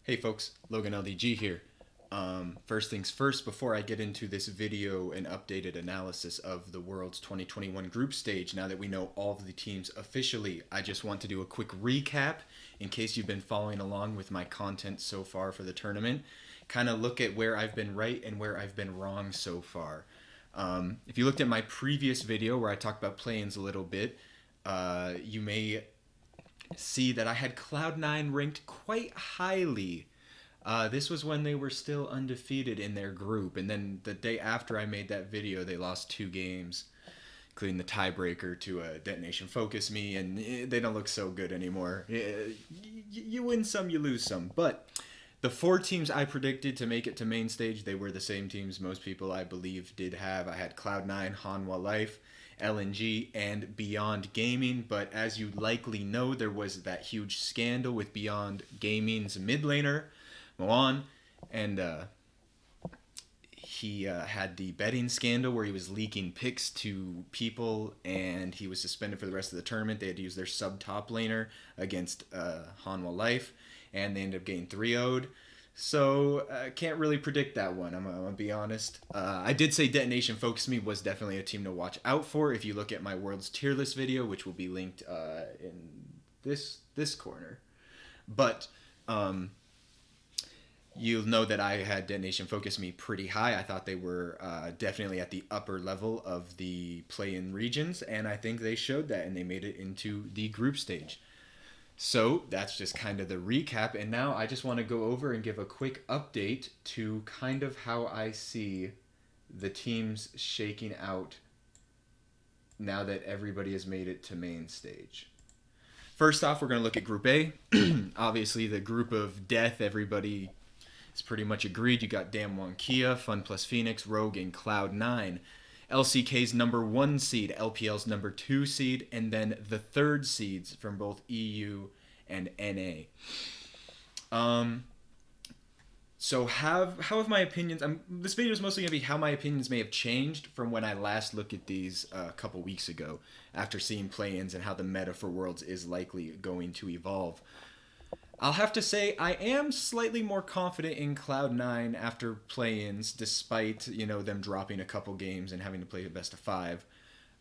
Hey folks, Logan LDG here. First things first, before I get into this video and updated analysis of the World's 2021 group stage, now that we know all of the teams officially, I just want to do a quick recap in case you've been following along with my content so far for the tournament. Kind of look at where I've been right and where I've been wrong so far. If you looked at my previous video where I talked about play-ins a little bit, you may see that I had Cloud9 ranked quite highly. This was when they were still undefeated in their group, and then the day after I made that video, they lost 2 games, including the tiebreaker to a Detonation Focus Me, and they don't look so good anymore. You win some, you lose some. But the 4 teams I predicted to make it to main stage, they were the same teams most people, I believe, did have. I had Cloud9, Hanwha Life, LNG, and Beyond Gaming. But as you likely know, there was that huge scandal with Beyond Gaming's mid laner, Moan, and he had the betting scandal where he was leaking picks to people, and he was suspended for the rest of the tournament. They had to use their sub top laner against Hanwha Life, and they ended up getting 3-0'd. So can't really predict that one. I'm gonna be honest. I did say Detonation Focus Me was definitely a team to watch out for. If you look at my World's tier list video, which will be linked in this corner, but you'll know that I had Detonation Focus Me pretty high. I thought they were definitely at the upper level of the play-in regions, and I think they showed that, and they made it into the group stage. So that's just kind of the recap, and now I just want to go over and give a quick update to kind of how I see the teams shaking out now that everybody has made it to main stage. First off, we're going to look at Group A. Obviously, the group of death, everybody is pretty much agreed. You got Damwon Kia, Fun Plus Phoenix, Rogue, and Cloud9. LCK's number 1 seed, LPL's number 2 seed, and then the third seeds from both EU and NA. So how have my opinions... this video is mostly going to be how my opinions may have changed from when I last looked at these a couple weeks ago, after seeing play-ins and how the meta for Worlds is likely going to evolve. I'll have to say I am slightly more confident in Cloud9 after play-ins, despite, them dropping a couple games and having to play a best of 5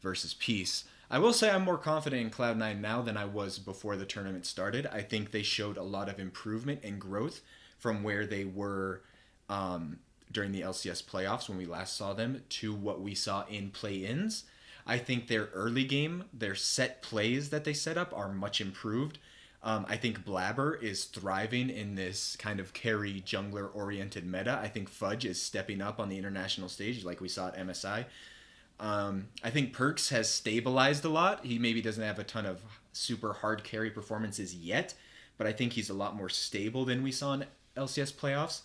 versus Peace. I will say I'm more confident in Cloud9 now than I was before the tournament started. I think they showed a lot of improvement and growth from where they were during the LCS playoffs when we last saw them to what we saw in play-ins. I think their early game, their set plays that they set up are much improved. I think Blabber is thriving in this kind of carry jungler-oriented meta. I think Fudge is stepping up on the international stage like we saw at MSI. I think Perks has stabilized a lot. He maybe doesn't have a ton of super hard carry performances yet, but I think he's a lot more stable than we saw in LCS playoffs.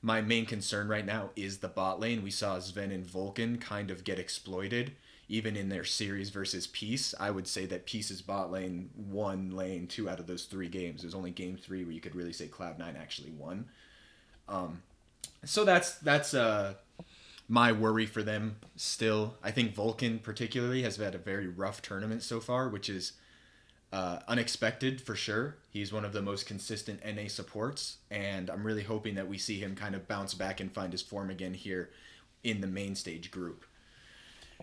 My main concern right now is the bot lane. We saw Sven and Vulcan kind of get exploited. Even in their series versus Peace, I would say that Peace's bot lane won lane 2 out of those 3 games. It was only game 3 where you could really say Cloud9 actually won. So that's my worry for them still. I think Vulcan particularly has had a very rough tournament so far, which is unexpected for sure. He's one of the most consistent NA supports, and I'm really hoping that we see him kind of bounce back and find his form again here in the main stage group.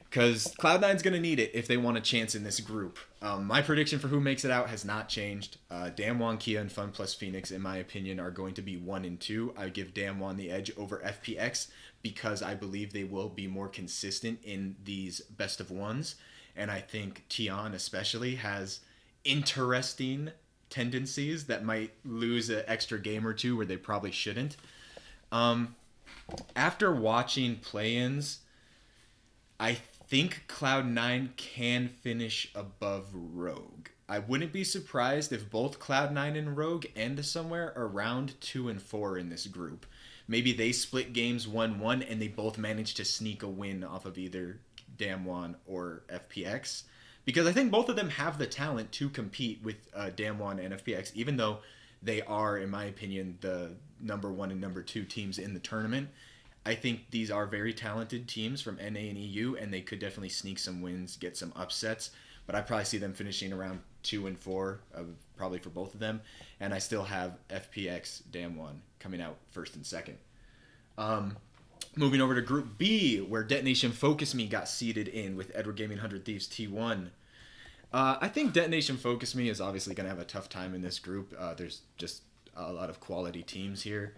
Because Cloud9's going to need it if they want a chance in this group. My prediction for who makes it out has not changed. Damwon, Kia, and Fun Plus Phoenix, in my opinion, are going to be 1 and 2. I give Damwon the edge over FPX because I believe they will be more consistent in these best of ones. And I think Tian especially has interesting tendencies that might lose an extra game or 2 where they probably shouldn't. After watching play-ins, I think Cloud9 can finish above Rogue. I wouldn't be surprised if both Cloud9 and Rogue end somewhere around 2 and 4 in this group. Maybe they split games 1-1 and they both manage to sneak a win off of either Damwon or FPX. Because I think both of them have the talent to compete with Damwon and FPX, even though they are, in my opinion, the number 1 and number 2 teams in the tournament. I think these are very talented teams from NA and EU, and they could definitely sneak some wins, get some upsets. but I probably see them finishing around 2 and 4, probably for both of them. And I still have FPX Damwon coming out first and second. Moving over to Group B, where Detonation Focus Me got seeded in with Edward Gaming 100 Thieves T1. I think Detonation Focus Me is obviously going to have a tough time in this group. There's just a lot of quality teams here.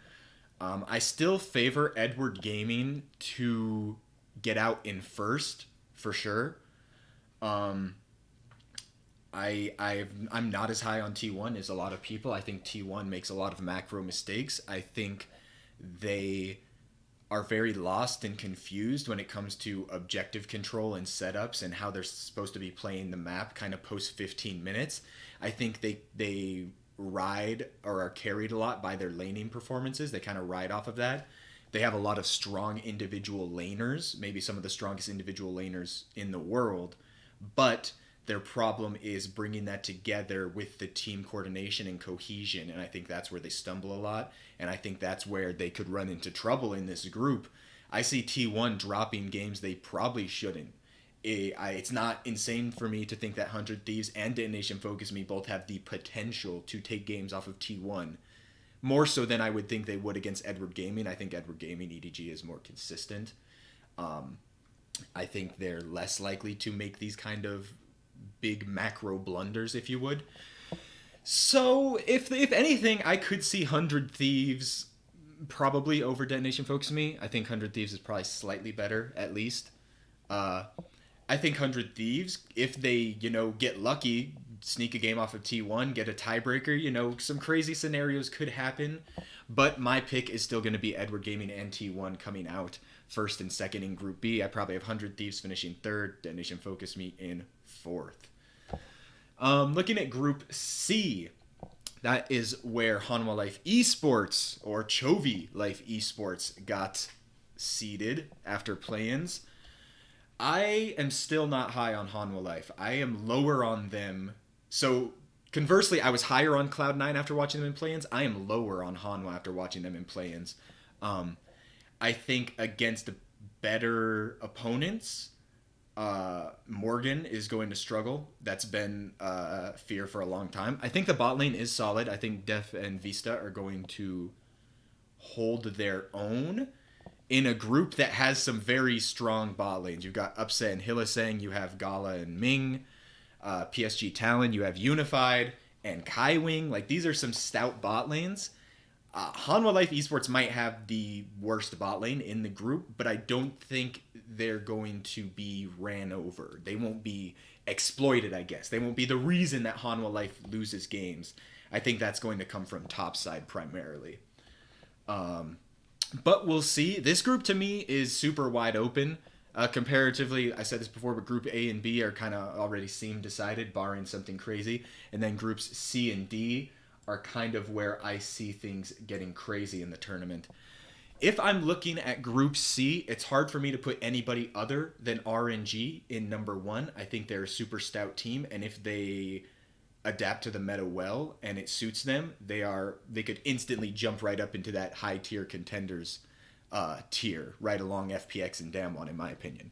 I still favor Edward Gaming to get out in first, for sure. I'm not as high on T1 as a lot of people. I think T1 makes a lot of macro mistakes. I think they are very lost and confused when it comes to objective control and setups and how they're supposed to be playing the map kind of post 15 minutes. I think they ride or are carried a lot by their laning performances. They kind of ride off of that. They have a lot of strong individual laners, maybe some of the strongest individual laners in the world, but their problem is bringing that together with the team coordination and cohesion, and I think that's where they stumble a lot, and I think that's where they could run into trouble in this group. I see T1 dropping games they probably shouldn't. It's not insane for me to think that 100 Thieves and Detonation Focus Me both have the potential to take games off of T1, more so than I would think they would against Edward Gaming. I think Edward Gaming EDG is more consistent. I think they're less likely to make these kind of big macro blunders, if you would. So if anything, I could see 100 Thieves probably over Detonation Focus Me. I think 100 Thieves is probably slightly better, at least. I think 100 Thieves, if they, get lucky, sneak a game off of T1, get a tiebreaker, some crazy scenarios could happen. But my pick is still going to be Edward Gaming and T1 coming out first and second in Group B. I probably have 100 Thieves finishing third, Detonation Focus Me in fourth. Looking at Group C, that is where Hanwha Life Esports, or Chovy Life Esports, got seeded after play-ins. I am still not high on Hanwha Life. I am lower on them. So, conversely, I was higher on Cloud9 after watching them in play-ins. I am lower on Hanwha after watching them in play-ins. I think against better opponents, Morgan is going to struggle. That's been a fear for a long time. I think the bot lane is solid. I think Def and Vista are going to hold their own in a group that has some very strong bot lanes. You've got Upset and Hylissang, you have Gala and Ming, PSG Talon, you have Unified and Kaiwing. Like, these are some stout bot lanes. Hanwha Life Esports might have the worst bot lane in the group, but I don't think they're going to be ran over. They won't be exploited, I guess. They won't be the reason that Hanwha Life loses games. I think that's going to come from topside primarily. But we'll see. This group to me is super wide open. Comparatively, I said this before, but Group A and B are kind of already seem decided, barring something crazy. And then Groups C and D are kind of where I see things getting crazy in the tournament. If I'm looking at Group C, it's hard for me to put anybody other than RNG in number one. I think they're a super stout team, and if they adapt to the meta well and it suits them, they could instantly jump right up into that high tier contenders tier, right along FPX and Damwon, in my opinion.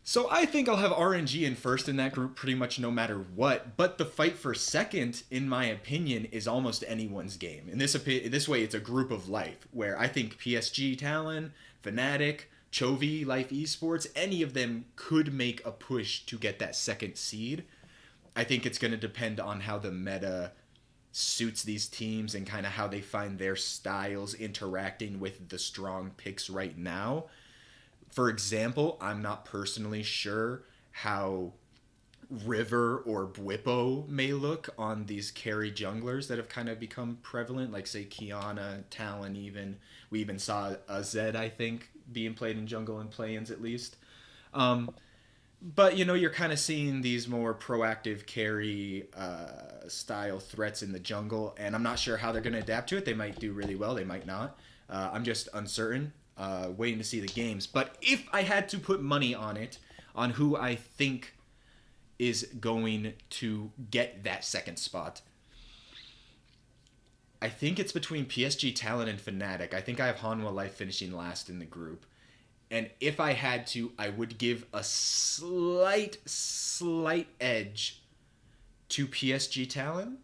So I think I'll have RNG in first in that group pretty much no matter what, but the fight for second, in my opinion, is almost anyone's game. In this way, it's a group of life, where I think PSG Talon, Fnatic, Chovy Life Esports, any of them could make a push to get that second seed. I think it's going to depend on how the meta suits these teams and kind of how they find their styles interacting with the strong picks right now. For example, I'm not personally sure how River or Bwipo may look on these carry junglers that have kind of become prevalent, like, say, Kiana, Talon even. We even saw a Zed, I think, being played in jungle and play-ins at least. But, you're kind of seeing these more proactive carry style threats in the jungle, and I'm not sure how they're going to adapt to it. They might do really well. They might not. I'm just uncertain, waiting to see the games. But if I had to put money on it, on who I think is going to get that second spot, I think it's between PSG Talon and Fnatic. I think I have Hanwha Life finishing last in the group. And if I had to, I would give a slight edge to PSG Talon.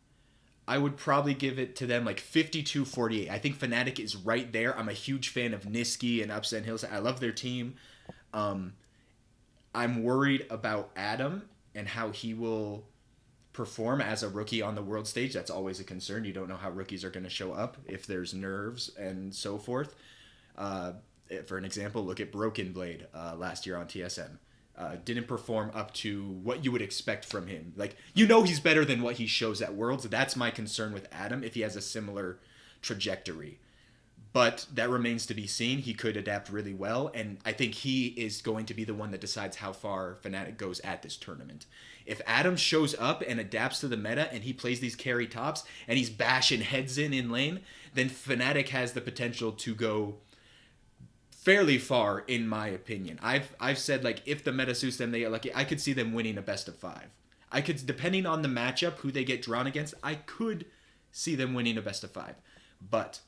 I would probably give it to them like 52-48. I think Fnatic is right there. I'm a huge fan of Nisqy and Upset Hills. I love their team. I'm worried about Adam and how he will perform as a rookie on the world stage. That's always a concern. You don't know how rookies are going to show up, if there's nerves and so forth. For an example, look at Broken Blade last year on TSM. Didn't perform up to what you would expect from him. Like, you know, he's better than what he shows at Worlds. That's my concern with Adam, if he has a similar trajectory. But that remains to be seen. He could adapt really well, and I think he is going to be the one that decides how far Fnatic goes at this tournament. If Adam shows up and adapts to the meta and he plays these carry tops and he's bashing heads in lane, then Fnatic has the potential to go fairly far, in my opinion. I've said, like, if the meta suits them, they get lucky. I could see them winning a best of 5. I could, depending on the matchup, who they get drawn against, I could see them winning a best of 5. But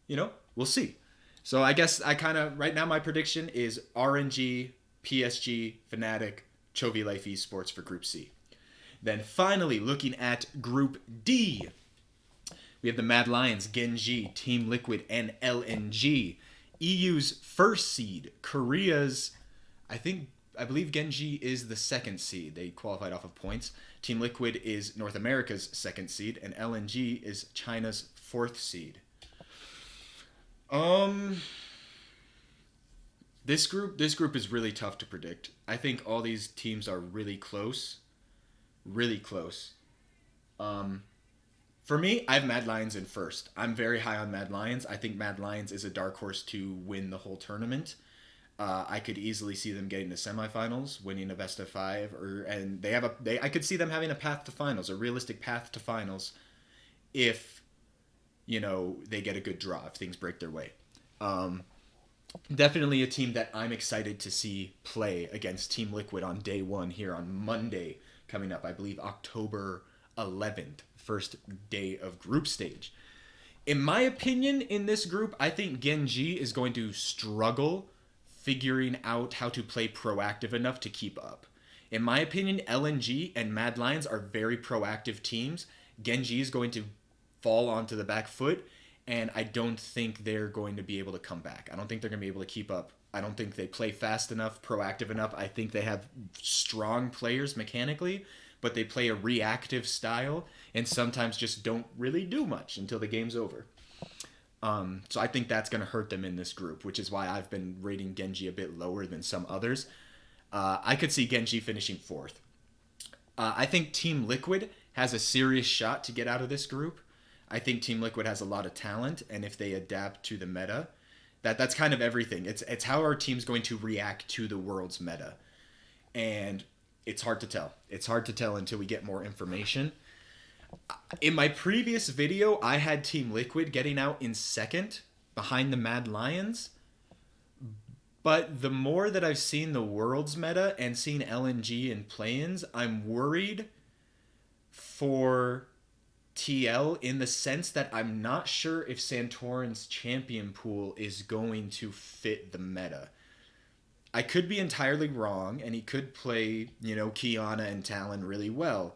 you know, we'll see. So I guess I kind of, right now my prediction is RNG, PSG, Fnatic, Chovy Life Esports for Group C. Then finally, looking at Group D, we have the Mad Lions, Genji, Team Liquid, and LNG. EU's first seed, Korea's, I believe Genji is the second seed. They qualified off of points. Team Liquid is North America's second seed, and LNG is China's fourth seed. This group is really tough to predict. I think all these teams are really close. Really close. For me, I have Mad Lions in first. I'm very high on Mad Lions. I think Mad Lions is a dark horse to win the whole tournament. I could easily see them getting to semifinals, winning a best of 5, I could see them having a path to finals, a realistic path to finals, if they get a good draw, if things break their way. Definitely a team that I'm excited to see play against Team Liquid on day 1 here on Monday coming up. I believe October 11th, first day of group stage. In my opinion, in this group, I think Genji is going to struggle figuring out how to play proactive enough to keep up. In my opinion, LNG and Mad Lions are very proactive teams. Genji is going to fall onto the back foot, and I don't think they're going to be able to come back. I don't think they're going to be able to keep up. I don't think they play fast enough, proactive enough. I think they have strong players mechanically, but they play a reactive style and sometimes just don't really do much until the game's over. So I think that's going to hurt them in this group, which is why I've been rating Genji a bit lower than some others. I could see Genji finishing 4th. I think Team Liquid has a serious shot to get out of this group. I think Team Liquid has a lot of talent, and if they adapt to the meta, that's kind of everything. It's how our team's going to react to the world's meta. And it's hard to tell. It's hard to tell until we get more information. In my previous video, I had Team Liquid getting out in 2nd behind the Mad Lions. But the more that I've seen the world's meta and seen LNG and play-ins, I'm worried for TL in the sense that I'm not sure if Santorin's champion pool is going to fit the meta. I could be entirely wrong, and he could play, Qiyana and Talon really well.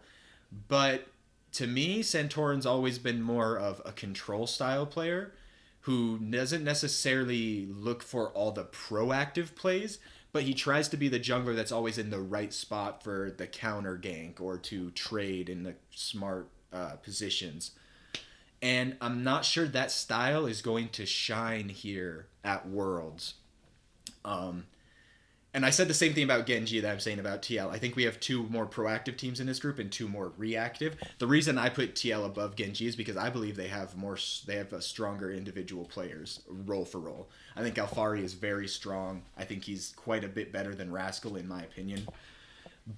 But to me, Santorin's always been more of a control style player who doesn't necessarily look for all the proactive plays, but he tries to be the jungler that's always in the right spot for the counter gank or to trade in the smart positions. And I'm not sure that style is going to shine here at Worlds. And I said the same thing about Genji that I'm saying about TL. I think we have 2 more proactive teams in this group and 2 more reactive. The reason I put TL above Genji is because I believe they have stronger individual players, role for role. I think Alphari is very strong. I think he's quite a bit better than Rascal, in my opinion.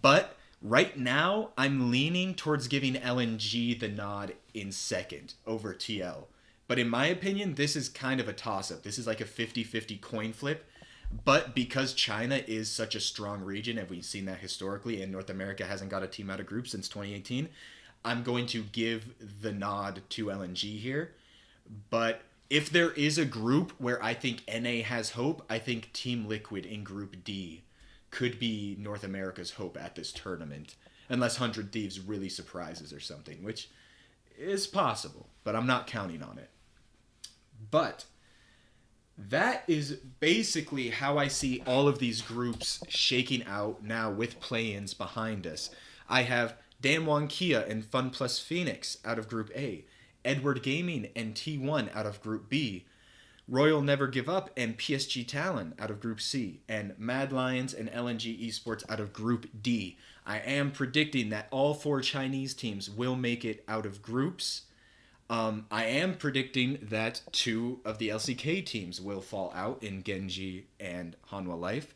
But right now, I'm leaning towards giving LNG the nod in 2nd over TL. But in my opinion, this is kind of a toss-up. This is like a 50-50 coin flip. But because China is such a strong region, and we've seen that historically, and North America hasn't got a team out of group since 2018, I'm going to give the nod to LNG here. But if there is a group where I think NA has hope, I think Team Liquid in Group D could be North America's hope at this tournament. Unless 100 Thieves really surprises or something, which is possible, but I'm not counting on it. But that is basically how I see all of these groups shaking out now with play-ins behind us. I have Danwon Kia and Fun Plus Phoenix out of Group A, Edward Gaming and T1 out of Group B, Royal Never Give Up and PSG Talon out of Group C, and Mad Lions and LNG Esports out of Group D. I am predicting that all 4 Chinese teams will make it out of groups. I am predicting that 2 of the LCK teams will fall out in Genji and Hanwha Life.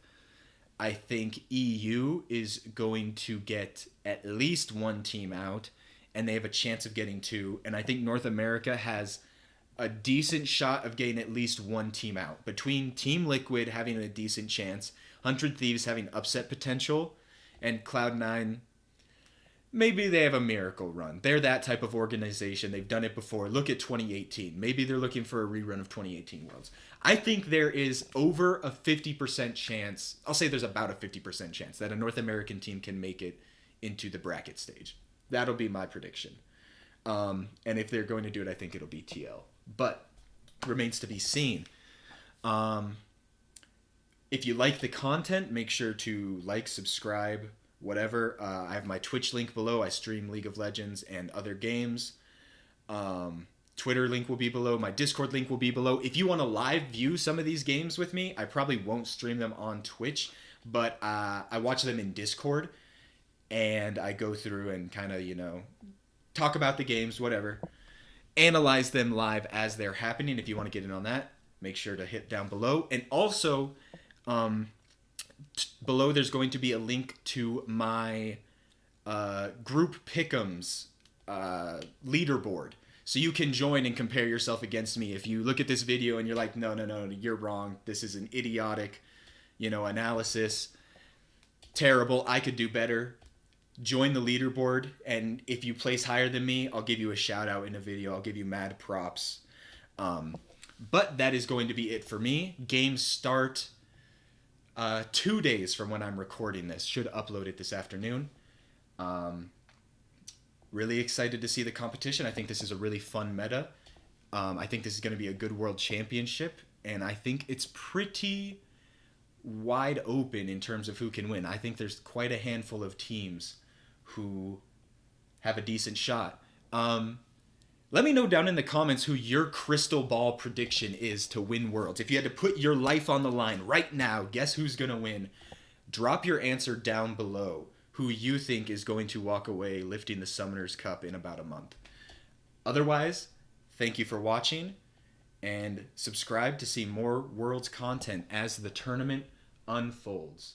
I think EU is going to get at least 1 team out, and they have a chance of getting 2. And I think North America has a decent shot of getting at least 1 team out. Between Team Liquid having a decent chance, 100 Thieves having upset potential, and Cloud9, maybe they have a miracle run. They're that type of organization. They've done it before. Look at 2018. Maybe they're looking for a rerun of 2018 Worlds. I think there is over a 50% chance, I'll say there's about a 50% chance that a North American team can make it into the bracket stage. That'll be my prediction. And if they're going to do it, I think it'll be TL. But remains to be seen. If you like the content, make sure to like, subscribe, whatever. I have my Twitch link below. I stream League of Legends and other games. Twitter link will be below. My Discord link will be below. If you want to live view some of these games with me, I probably won't stream them on Twitch, but I watch them in Discord, and I go through and kind of, talk about the games, whatever. Analyze them live as they're happening. If you want to get in on that, make sure to hit down below. And also, below there's going to be a link to my group pick'ems leaderboard, so you can join and compare yourself against me. If you look at this video and you're like, no, you're wrong, this is an idiotic analysis, terrible, I could do better, join the leaderboard. And if you place higher than me, I'll give you a shout out in a video. I'll give you mad props. But that is going to be it for me. Games start 2 days from when I'm recording this. Should upload it this afternoon. Really excited to see the competition. I think this is a really fun meta. I think this is going to be a good world championship, and I think it's pretty wide open in terms of who can win. I think there's quite a handful of teams who have a decent shot. Let me know down in the comments who your crystal ball prediction is to win Worlds. If you had to put your life on the line right now, guess who's going to win? Drop your answer down below, who you think is going to walk away lifting the Summoners Cup in about a month. Otherwise, thank you for watching, and subscribe to see more Worlds content as the tournament unfolds.